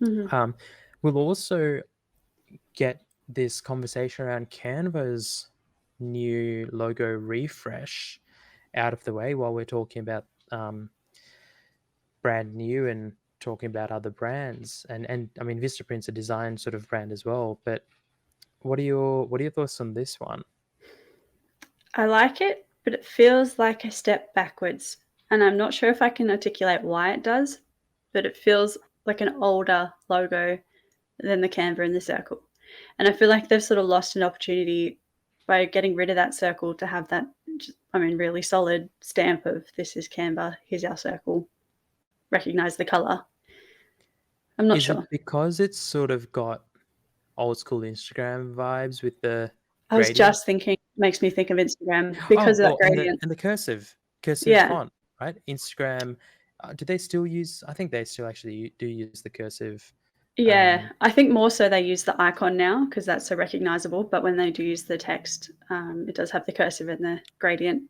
Mhm. Um, we'll also get this conversation around Canva's new logo refresh out of the way while we're talking about brand new and talking about other brands. And I mean, Vistaprint's a design sort of brand as well. But what are your thoughts on this one? I like it, but it feels like a step backwards, and I'm not sure if I can articulate why it does, but it feels like an older logo than the Canva and the circle. And I feel like they've sort of lost an opportunity by getting rid of that circle to have that, really solid stamp of this is Canva, here's our circle, recognize the color. I'm not Is it sure. because it's sort of got old school Instagram vibes with the I was gradient? just thinking, makes me think of Instagram because of that Oh, and the gradient. cursive Yeah. font, right? Instagram, do they still use? I think they still actually do use the cursive. Yeah, Um, I think more so they use the icon now because that's so recognizable, but when they do use the text, it does have the cursive and the gradient,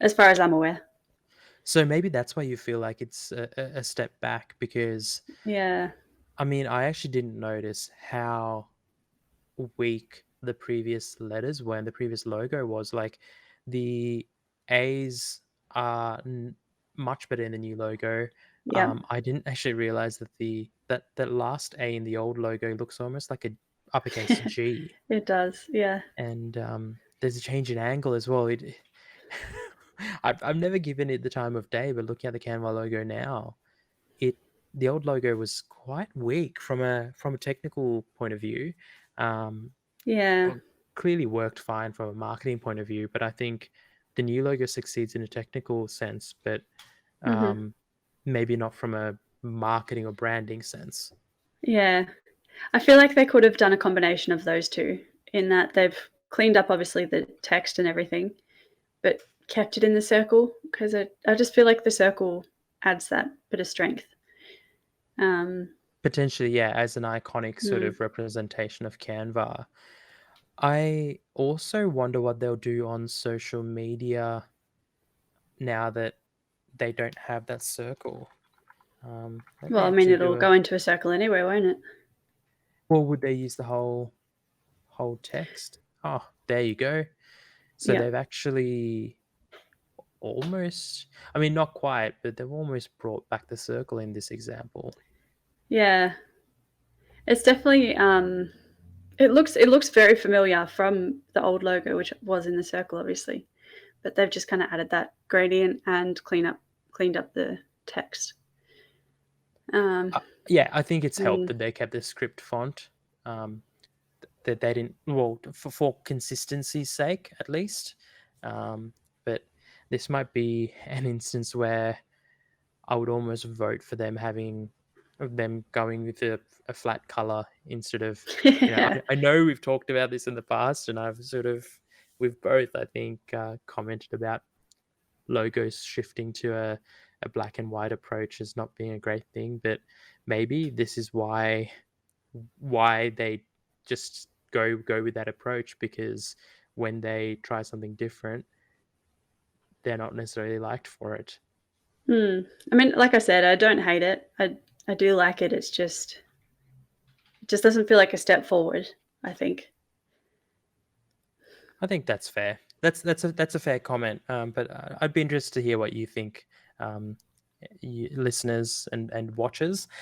as far as I'm aware. so maybe that's why you feel like it's a step back because Yeah. I mean I actually didn't notice how weak the previous letters were and the previous logo was. Like the A's are much better in the new logo. Yeah. I didn't actually realize that that last A in the old logo looks almost like a uppercase G, It does, yeah. and there's a change in angle as well. I've never given it the time of day, but looking at the Canva logo now, it the old logo was quite weak from a technical point of view. Um, Yeah. well, clearly worked fine from a marketing point of view, but I think the new logo succeeds in a technical sense, but Mhm. um, maybe not from a marketing or branding sense. Yeah. I feel like they could have done a combination of those 2 in that they've cleaned up obviously the text and everything, but kept it in the circle because I just feel like the circle adds that bit of strength. Um, Potentially, yeah, as an iconic sort mm, of representation of Canva. I also wonder what they'll do on social media now that they don't have that circle. Let me well, actually it'll do a. go into a circle anyway, won't it? Well, would they use the whole text? Oh, there you go. So Yeah. they've actually almost, I mean, not quite, but they've almost brought back the circle in this example. Yeah. It's definitely, it looks very familiar from the old logo, which was in the circle, obviously, but they've just kinda added that gradient and cleaned up the text. Um, Uh, yeah, I think it's helped mm, that they kept the script font. Um, that they didn't, well, for consistency's sake, at least. Um, but this might be an instance where I would almost vote for them going with a flat color instead of, yeah. I know we've talked about this in the past, and we've both, I think, commented about logos shifting to a black and white approach as not being a great thing, but maybe this is why they just go with that approach because when they try something different, they're not necessarily liked for it. Like I said, I don't hate it. I do like it. It just doesn't feel like a step forward, I think. I think that's fair. That's a fair comment. But I'd be interested to hear what you think, listeners and watchers.